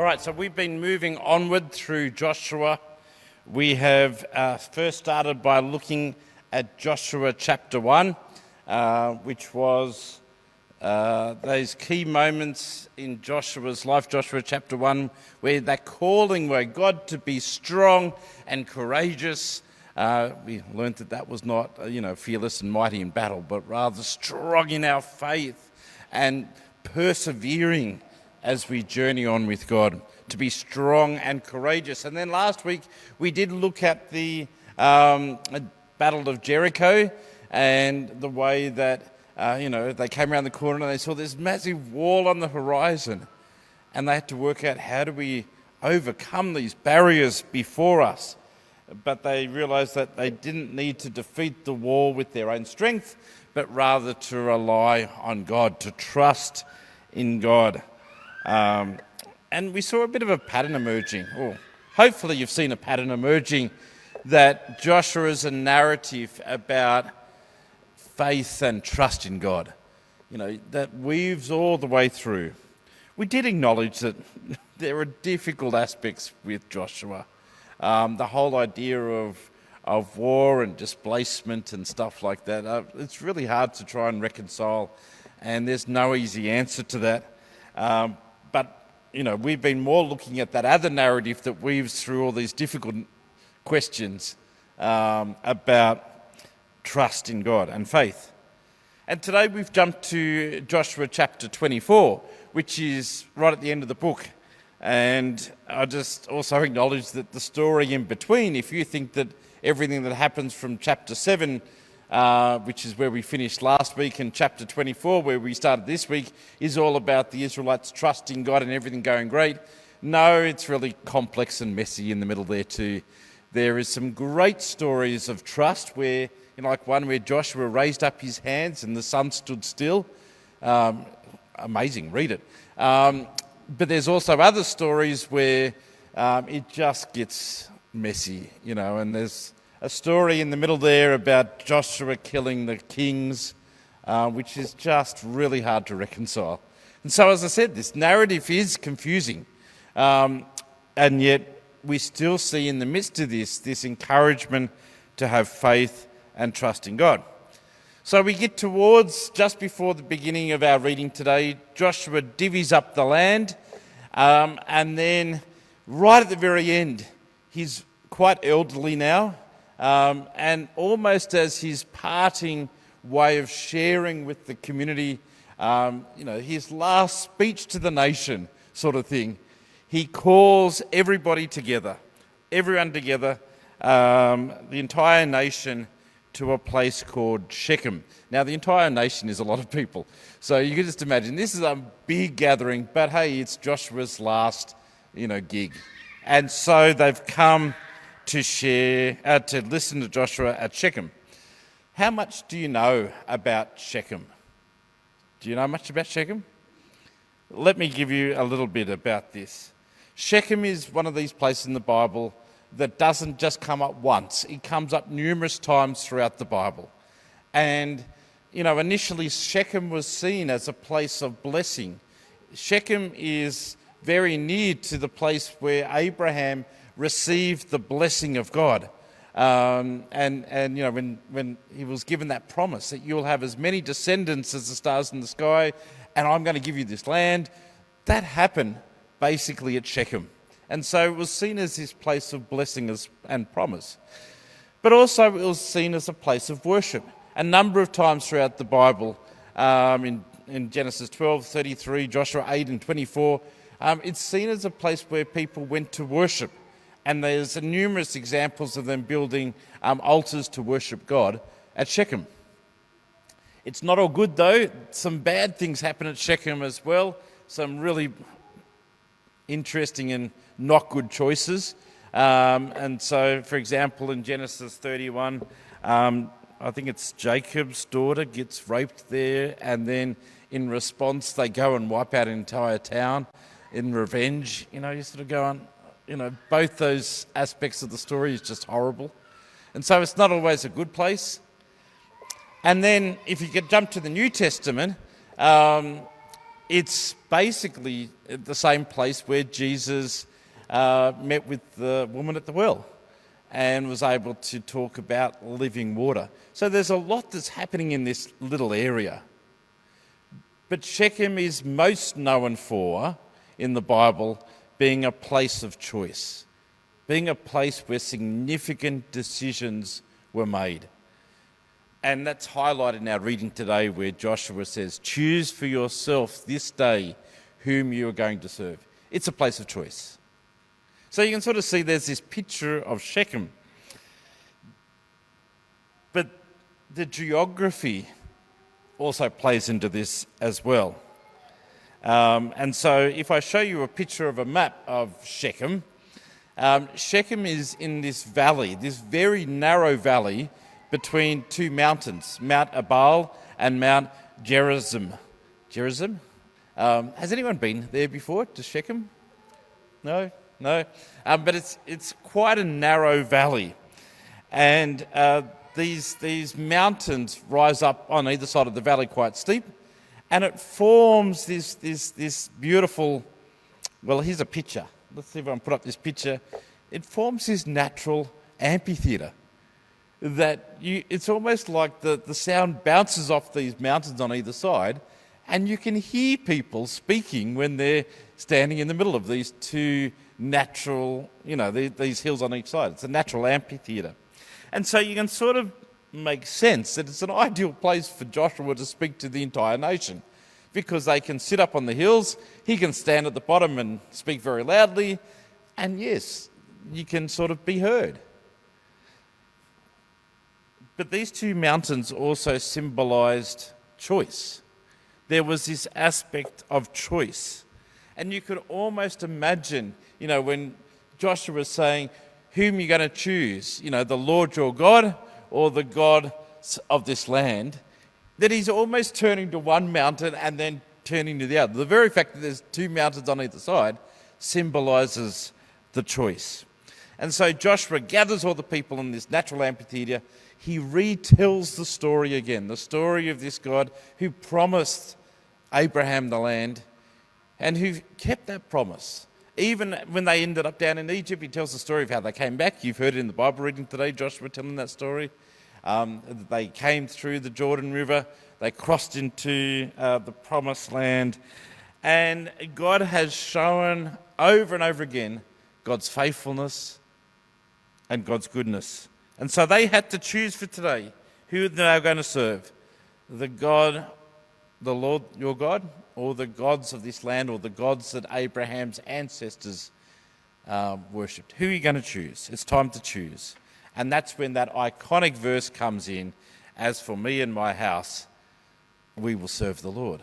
right, so we've been moving onward through Joshua. We have first started by looking at Joshua chapter 1, which was those key moments in Joshua's life, Joshua chapter 1, where that calling where God to be strong and courageous. We learned that was not, fearless and mighty in battle, but rather strong in our faith and persevering as we journey on with God, to be strong and courageous. And then last week we did look at the Battle of Jericho and the way that, they came around the corner and they saw this massive wall on the horizon, and they had to work out, how do we overcome these barriers before us? But they realised that they didn't need to defeat the wall with their own strength, but rather to rely on God, to trust in God. And we saw a bit of a pattern emerging, or hopefully you've seen a pattern emerging, that Joshua is a narrative about faith and trust in God, that weaves all the way through. We did acknowledge that there are difficult aspects with Joshua. The whole idea of war and displacement and stuff like that, it's really hard to try and reconcile, and there's no easy answer to that. But we've been more looking at that other narrative that weaves through all these difficult questions about trust in God and faith. And today we've jumped to Joshua chapter 24, which is right at the end of the book. And I just also acknowledge that the story in between, if you think that everything that happens from chapter 7, which is where we finished last week, and chapter 24, where we started this week, is all about the Israelites trusting God and everything going great. No, it's really complex and messy in the middle there too. There is some great stories of trust where, like one where Joshua raised up his hands and the sun stood still. Amazing, read it. But there's also other stories where it just gets messy, and there's a story in the middle there about Joshua killing the kings, which is just really hard to reconcile. And so, as I said, this narrative is confusing, and yet we still see in the midst of this encouragement to have faith and trust in God. So we get towards just before the beginning of our reading today. Joshua divvies up the land, and then right at the very end, he's quite elderly now, and almost as his parting way of sharing with the community, his last speech to the nation sort of thing, he calls everyone together, the entire nation, to a place called Shechem. Now, the entire nation is a lot of people, so you can just imagine this is a big gathering, but hey, it's Joshua's last, gig. And so they've come to to listen to Joshua at Shechem. How much do you know about Shechem? Do you know much about Shechem? Let me give you a little bit about this. Shechem is one of these places in the Bible that doesn't just come up once. It comes up numerous times throughout the Bible. And, initially Shechem was seen as a place of blessing. Shechem is very near to the place where Abraham received the blessing of God. When he was given that promise that you'll have as many descendants as the stars in the sky, and I'm going to give you this land, that happened basically at Shechem. And so it was seen as this place of blessing and promise. But also it was seen as a place of worship. A number of times throughout the Bible, in Genesis 12:33, Joshua 8 and 24, it's seen as a place where people went to worship. And there's numerous examples of them building altars to worship God at Shechem. It's not all good though. Some bad things happen at Shechem as well. Some really interesting and not good choices. And so, for example, in Genesis 31, I think it's Jacob's daughter gets raped there, and then in response they go and wipe out an entire town in revenge. You sort of go on, both those aspects of the story is just horrible. And so it's not always a good place. And then if you could jump to the New Testament, It's basically the same place where Jesus met with the woman at the well and was able to talk about living water. So there's a lot that's happening in this little area. But Shechem is most known for, in the Bible, being a place of choice, being a place where significant decisions were made. And that's highlighted in our reading today where Joshua says, choose for yourself this day whom you are going to serve. It's a place of choice. So you can sort of see there's this picture of Shechem. But the geography also plays into this as well. And so if I show you a picture of a map of Shechem, Shechem is in this valley, this very narrow valley between two mountains, Mount Ebal and Mount Gerizim. Gerizim? Has anyone been there before, to Shechem? No? But it's quite a narrow valley. And these mountains rise up on either side of the valley quite steep, and it forms this beautiful, well, here's a picture. Let's see if I can put up this picture. It forms this natural amphitheatre that it's almost like the sound bounces off these mountains on either side, and you can hear people speaking when they're standing in the middle of these two natural, these hills on each side. It's a natural amphitheatre. And so you can sort of make sense that it's an ideal place for Joshua to speak to the entire nation, because they can sit up on the hills, he can stand at the bottom and speak very loudly, and yes, you can sort of be heard. But these two mountains also symbolised choice. There was this aspect of choice. And you could almost imagine, when Joshua was saying, whom you're going to choose, the Lord your God or the God of this land, that he's almost turning to one mountain and then turning to the other. The very fact that there's two mountains on either side symbolises the choice. And so Joshua gathers all the people in this natural amphitheatre. He retells the story again, the story of this God who promised Abraham the land and who kept that promise. Even when they ended up down in Egypt, he tells the story of how they came back. You've heard it in the Bible reading today, Joshua telling that story. They came through the Jordan River, they crossed into the promised land, and God has shown over and over again God's faithfulness and God's goodness. And so they had to choose for today who they were going to serve. The God, the Lord your God, or the gods of this land, or the gods that Abraham's ancestors worshipped. Who are you going to choose? It's time to choose. And that's when that iconic verse comes in, as for me and my house, we will serve the Lord.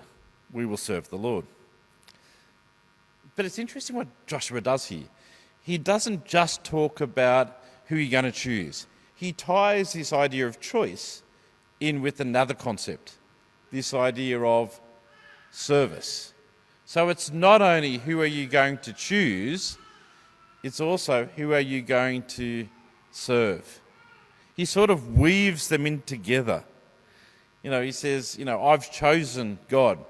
We will serve the Lord. But it's interesting what Joshua does here. He doesn't just talk about who you're going to choose. He ties this idea of choice in with another concept, this idea of service. So it's not only who are you going to choose, it's also who are you going to serve. He sort of weaves them in together. He says, I've chosen God.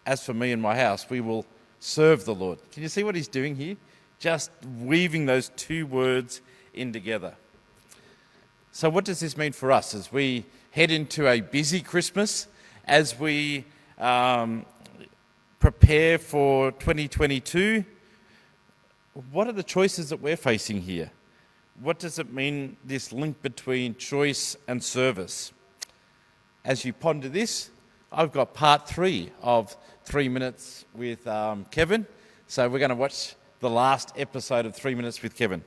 As for me and my house, we will serve the Lord. Can you see what he's doing here? Just weaving those two words in together. So what does this mean for us as we head into a busy Christmas, as we prepare for 2022? What are the choices that we're facing here? What does it mean, this link between choice and service? As you ponder this, I've got part 3 of 3 Minutes with Kevin. So we're going to watch the last episode of 3 Minutes with Kevin.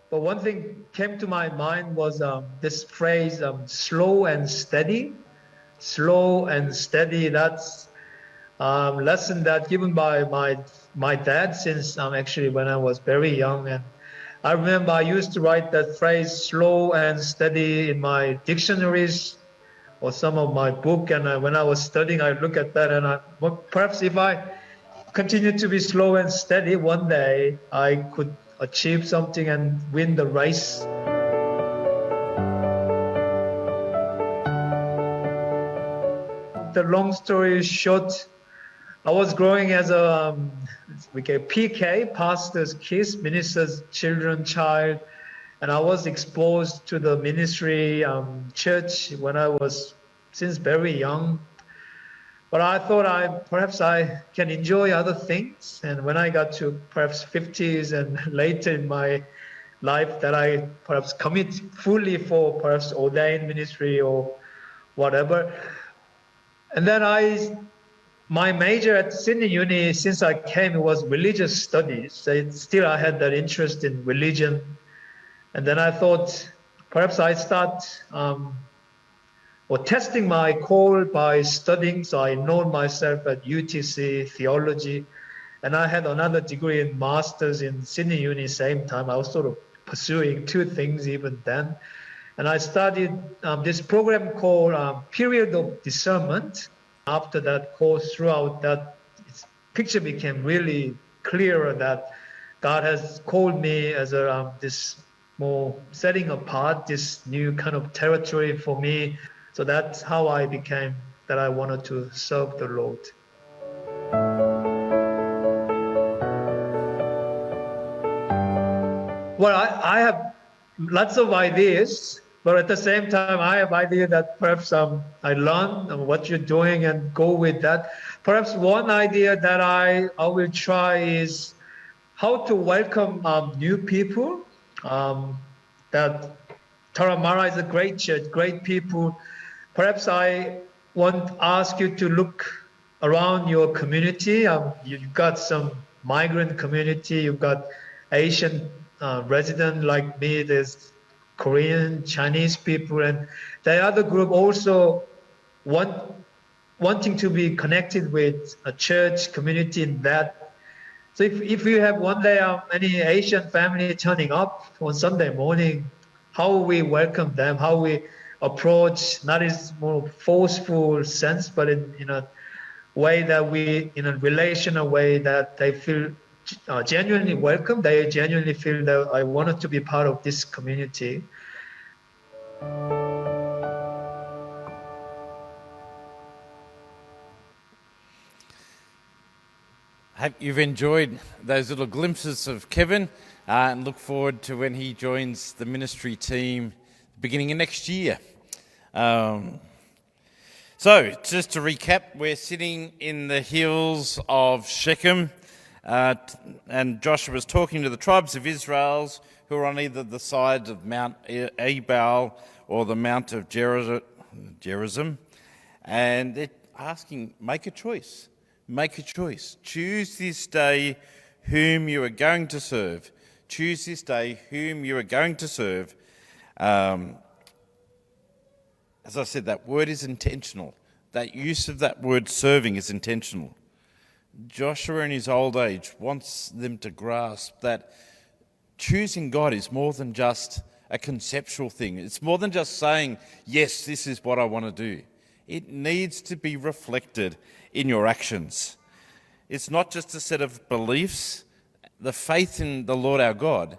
But one thing came to my mind was this phrase, slow and steady. Slow and steady, that's a lesson that given by my dad since actually when I was very young. And I remember I used to write that phrase, slow and steady, in my dictionaries or some of my book. And when I was studying, I look at that and perhaps if I continued to be slow and steady, one day I could achieve something and win the race. The long story short, I was growing as a PK, pastor's kids, minister's children, child, and I was exposed to the ministry church when I was since very young. But I thought perhaps I can enjoy other things. And when I got to perhaps 50s and later in my life, that I perhaps commit fully for perhaps ordained ministry or whatever. And then my major at Sydney Uni, since I came, it was religious studies. So still I had that interest in religion. And then I thought perhaps I start testing my call by studying. So I know myself at UTC theology, and I had another degree in master's in Sydney Uni same time. I was sort of pursuing two things even then. And I studied this program called Period of Discernment. After that course, throughout that, picture became really clearer that God has called me as this more setting apart this new kind of territory for me. So that's how I became that I wanted to serve the Lord. Well, I have lots of ideas, but at the same time, I have idea that perhaps I learn what you're doing and go with that. Perhaps one idea that I will try is how to welcome new people. That Turramurra is a great church, great people. Perhaps I want to ask you to look around your community. You've got some migrant community, you've got Asian resident like me, there's Korean, Chinese people, and the other group also wanting to be connected with a church community in that. So if you have one day any Asian family turning up on Sunday morning, how we welcome them, how we approach, not in more forceful sense, but in a way that in a relational way that they feel genuinely welcome, they genuinely feel that I wanted to be part of this community. Hope you've enjoyed those little glimpses of Kevin and look forward to when he joins the ministry team beginning of next year. So, just to recap, we're sitting in the hills of Shechem, and Joshua was talking to the tribes of Israel who are on either the side of Mount Ebal or the Mount of Gerizim, and they're asking, make a choice. Make a choice. Choose this day whom you are going to serve. Choose this day whom you are going to serve. As I said, that word is intentional. That use of that word serving is intentional. Joshua in his old age wants them to grasp that choosing God is more than just a conceptual thing. It's more than just saying, yes, this is what I want to do. It needs to be reflected in your actions. It's not just a set of beliefs. The faith in the Lord our God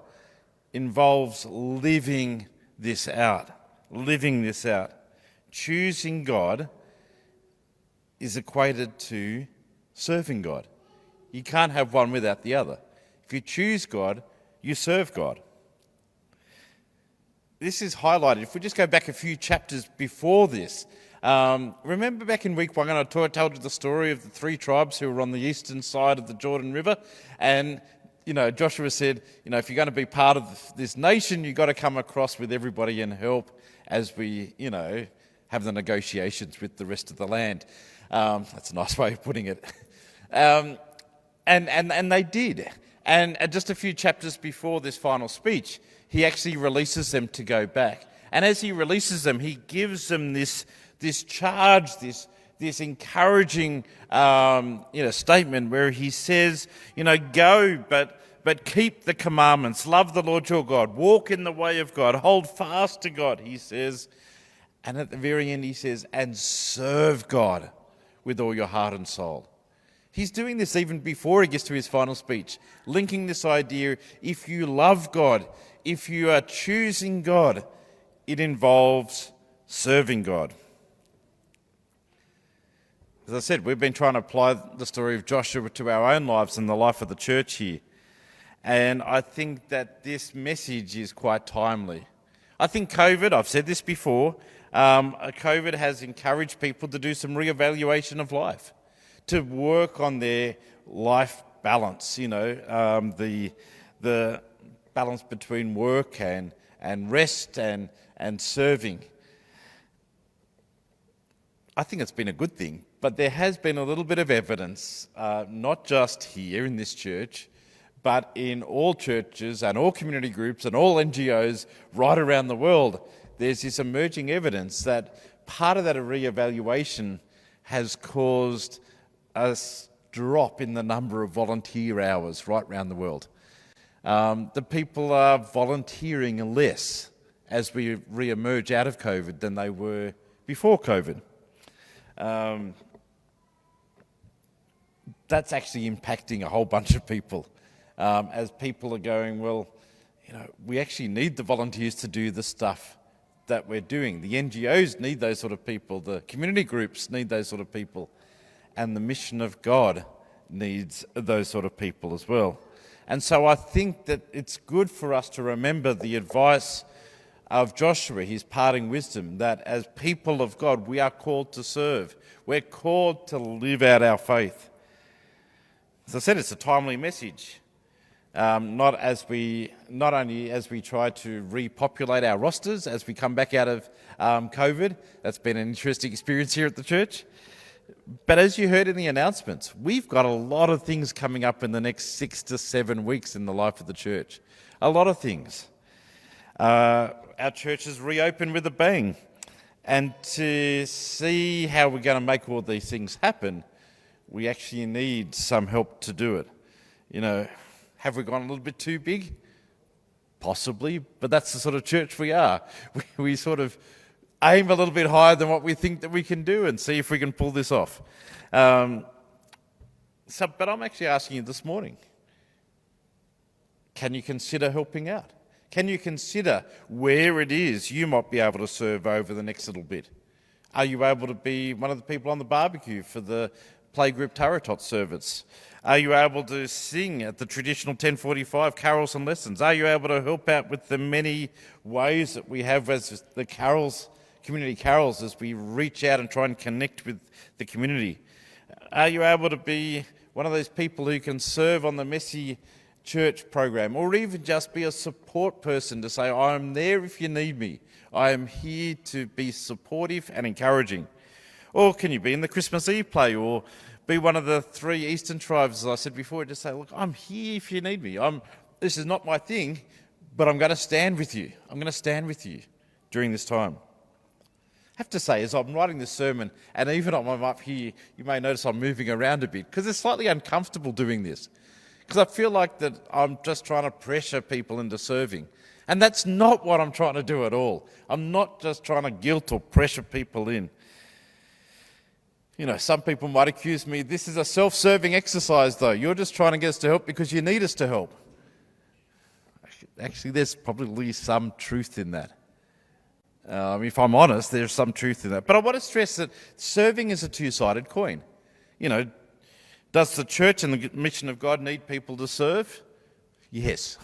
involves living this out. Living this out. Choosing God is equated to serving God. You can't have one without the other. If you choose God, you serve God. This is highlighted. If we just go back a few chapters before this, remember back in week 1, I told you the story of the 3 tribes who were on the eastern side of the Jordan River, and Joshua said, if you're going to be part of this nation, you've got to come across with everybody and help as we, have the negotiations with the rest of the land. That's a nice way of putting it. And they did. And just a few chapters before this final speech, he actually releases them to go back. And as he releases them, he gives them this charge, this encouraging statement where he says, go, but keep the commandments, love the Lord your God, walk in the way of God, hold fast to God, he says. And at the very end he says, and serve God with all your heart and soul. He's doing this even before he gets to his final speech, linking this idea, if you love God, if you are choosing God, it involves serving God. As I said, we've been trying to apply the story of Joshua to our own lives and the life of the church here. And I think that this message is quite timely. I think COVID, I've said this before, COVID has encouraged people to do some reevaluation of life, to work on their life balance, the balance between work and rest and serving. I think it's been a good thing, but there has been a little bit of evidence, not just here in this church, but in all churches and all community groups and all NGOs right around the world. There's this emerging evidence that part of that reevaluation has caused a drop in the number of volunteer hours right around the world. The people are volunteering less as we re-emerge out of COVID than they were before COVID. That's actually impacting a whole bunch of people as people are going, well, we actually need the volunteers to do the stuff that we're doing. The NGOs need those sort of people. The community groups need those sort of people. And the mission of God needs those sort of people as well. And so I think that it's good for us to remember the advice of Joshua, his parting wisdom, that as people of God, we are called to serve. We're called to live out our faith. As I said, it's a timely message. Not only as we try to repopulate our rosters as we come back out of COVID. That's been an interesting experience here at the church. But as you heard in the announcements, we've got a lot of things coming up in the next 6 to 7 weeks in the life of the church. A lot of things. Our church has reopened with a bang. And to see how we're going to make all these things happen, we actually need some help to do it. Have we gone a little bit too big? Possibly, but that's the sort of church we are. We sort of aim a little bit higher than what we think that we can do and see if we can pull this off. But I'm actually asking you this morning, can you consider helping out? Can you consider where it is you might be able to serve over the next little bit? Are you able to be one of the people on the barbecue for the playgroup Taratot service? Are you able to sing at the traditional 10:45 carols and lessons? Are you able to help out with the many ways that we have as the carols, community carols, as we reach out and try and connect with the community? Are you able to be one of those people who can serve on the Messy Church program, or even just be a support person to say, I'm there if you need me. I am here to be supportive and encouraging. Or can you be in the Christmas Eve play, or be one of the 3 Eastern tribes, as I said before, just say, look, I'm here if you need me. This is not my thing, but I'm going to stand with you. I'm going to stand with you during this time. I have to say, as I'm writing this sermon, and even when I'm up here, you may notice I'm moving around a bit, because it's slightly uncomfortable doing this. Because I feel like that I'm just trying to pressure people into serving. And that's not what I'm trying to do at all. I'm not just trying to guilt or pressure people in. Some people might accuse me, this is a self-serving exercise though. You're just trying to get us to help because you need us to help. Actually, there's probably some truth in that. If I'm honest, there's some truth in that. But I want to stress that serving is a two-sided coin. Does the church and the mission of God need people to serve? Yes.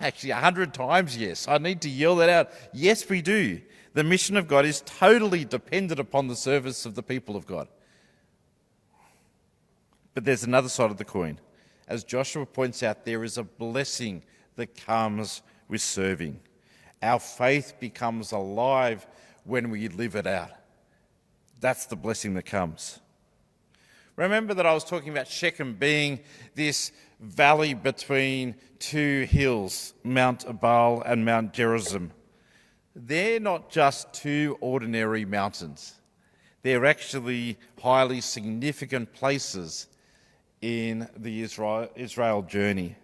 Actually, 100 times yes. I need to yell that out. Yes, we do. The mission of God is totally dependent upon the service of the people of God. But there's another side of the coin. As Joshua points out, there is a blessing that comes with serving. Our faith becomes alive when we live it out. That's the blessing that comes. Remember that I was talking about Shechem being this valley between 2 hills, Mount Ebal and Mount Gerizim. They're not just 2 ordinary mountains. They're actually highly significant places in the Israel journey.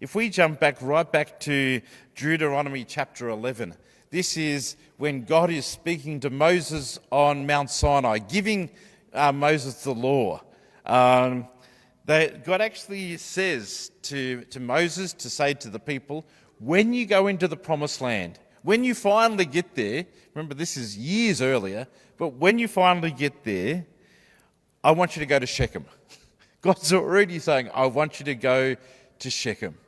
If we jump right back to Deuteronomy chapter 11, this is when God is speaking to Moses on Mount Sinai, giving Moses the law. God actually says to Moses to say to the people, when you go into the promised land, when you finally get there, remember this is years earlier, but when you finally get there, I want you to go to Shechem. God's already saying, I want you to go to Shechem.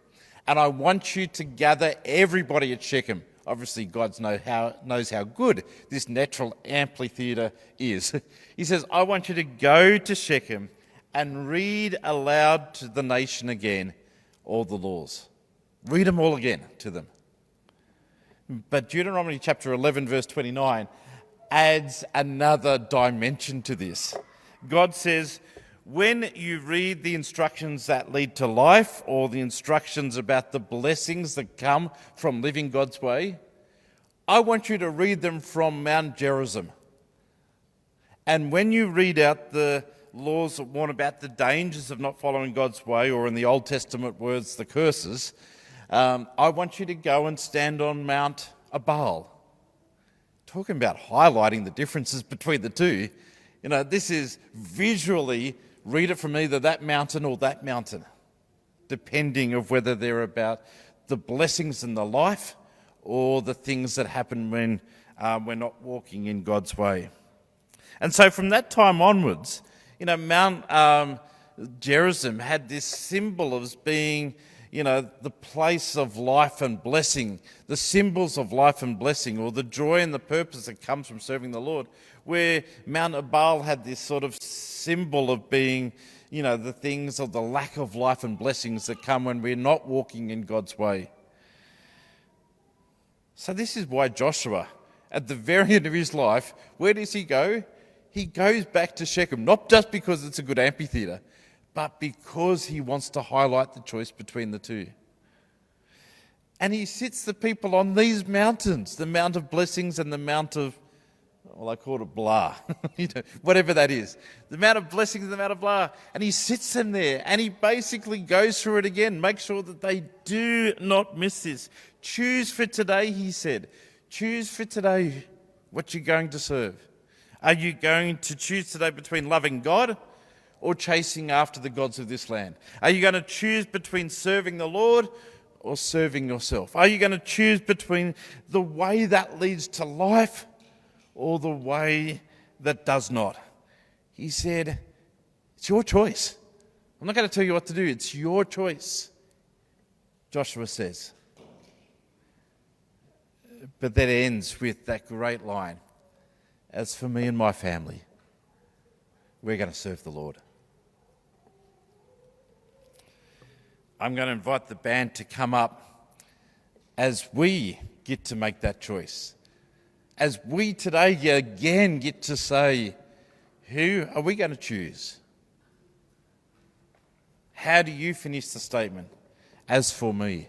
And I want you to gather everybody at Shechem. Obviously, God knows how good this natural amphitheatre is. He says, I want you to go to Shechem and read aloud to the nation again all the laws. Read them all again to them. But Deuteronomy chapter 11, verse 29 adds another dimension to this. God says, when you read the instructions that lead to life or the instructions about the blessings that come from living God's way, I want you to read them from Mount Gerizim. And when you read out the laws that warn about the dangers of not following God's way, or in the Old Testament words, the curses, I want you to go and stand on Mount Ebal. Talking about highlighting the differences between the two. You know, this is visually, read it from either that mountain or that mountain, depending of whether they're about the blessings in the life or the things that happen when we're not walking in God's way. And so from that time onwards, you know, Mount Gerizim had this symbol of being, you know, the place of life and blessing, the symbols of life and blessing, or the joy and the purpose that comes from serving the Lord, where Mount Ebal had this sort of symbol of being, you know, the things of the lack of life and blessings that come when we're not walking in God's way. So this is why Joshua, at the very end of his life, where does he go? He goes back to Shechem, not just because it's a good amphitheatre, but because he wants to highlight the choice between the two. And he sits the people on these mountains, the Mount of Blessings and the Mount of, well, I call it blah, you know, whatever that is. The Mount of Blessings and the Mount of blah. And he sits them there and he basically goes through it again, make sure that they do not miss this. Choose for today, he said. Choose for today what you're going to serve. Are you going to choose today between loving God or chasing after the gods of this land? Are you going to choose between serving the Lord or serving yourself? Are you going to choose between the way that leads to life or the way that does not? He said, it's your choice. I'm not going to tell you what to do. It's your choice, Joshua says. But that ends with that great line. As for me and my family, we're going to serve the Lord. I'm going to invite the band to come up as we get to make that choice. As we today again get to say, who are we going to choose? How do you finish the statement? As for me.